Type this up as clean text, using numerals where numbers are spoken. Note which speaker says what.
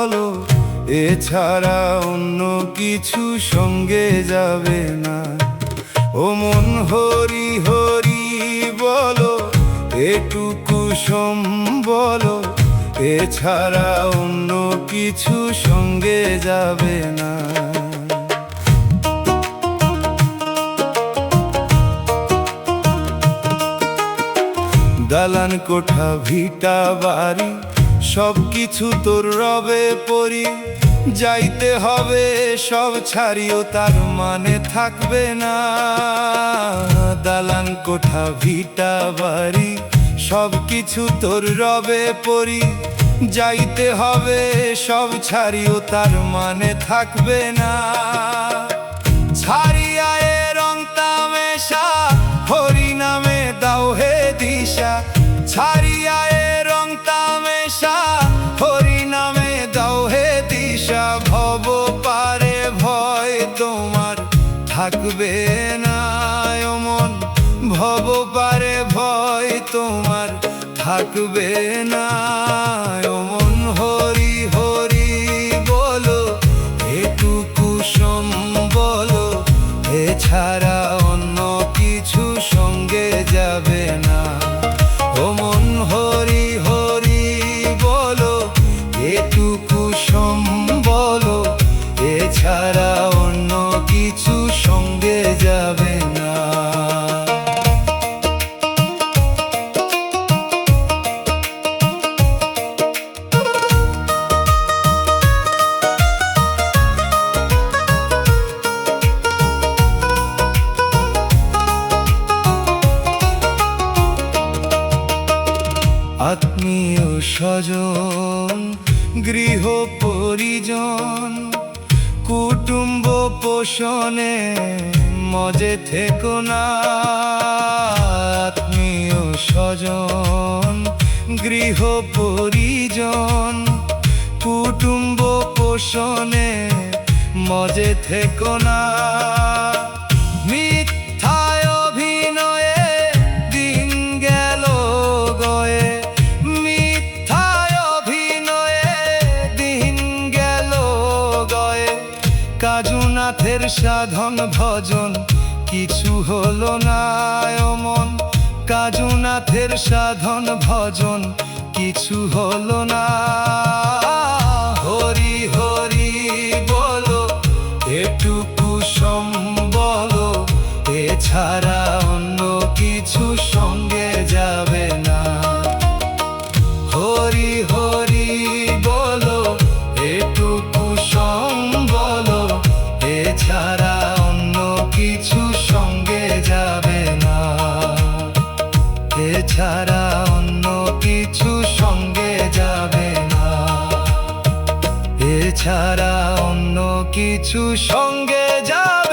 Speaker 1: বলো, এছাড়া অন্য কিছু সঙ্গে যাবে না। ও মন হরি হরি বলো, এটুকু বলো, এছাড়া অন্য কিছু সঙ্গে যাবে না। দালান কোঠা ভিটা বাড়ি সবকিছু তোর রবে পরি, যাইতে হবে সব ছাড়িও তার মানে থাকবে না। দালান কোঠা ভিটা বাড়ি সবকিছু তোর রবে পরি, যাইতে হবে সব ছাড়িও তার মানে থাকবে না। ছাড়িয়া এ রং তামেশা, হরি নামে দাও হে দিশা। ছাড়িয়া এ রং তামেশা, হরি নামে দাও হে দিশা। ভব পারে ভয় তোমার থাকবে না মন, ভব পারে ভয় তোমার থাকবে না মন। হরি হরি বলো, এটুকু বলো, এছাড়া অন্য কিছু সঙ্গে যাবে না। ও মন হরি হরি বলো, এটুকু বলো, এছাড়া অন্য কিছু সঙ্গে যাবে না। আত্মীয় স্বজন গৃহ পরিজন, কুটুম্ব পোষণে মজে থেকো না। আত্মীয় স্বজন গৃহ পরিজন, কুটুম্ব পোষণে মজে থেকো না। মিথ্যায় অভিনয়ে দিন গেল গয়ে, মিথ্যায় অভিনয়ে দিন গেল গয়ে। কাজুনাথের সাধন ভজন কিছু হলো না মন, কাজুনাথের সাধন ভজন কিছু হলো না। হরি হরি বলো, এটুকু বলো, এছাড়া অন্য কিছু সঙ্গে যাবে না। হরি হরি বলো, এটুকু বলো, এছাড়া অন্য কিছু সঙ্গে যাবে না। এছাড়া অন্য কিছু সঙ্গে যাবে না। এছাড়া অন্য কিছু সঙ্গে যাবে।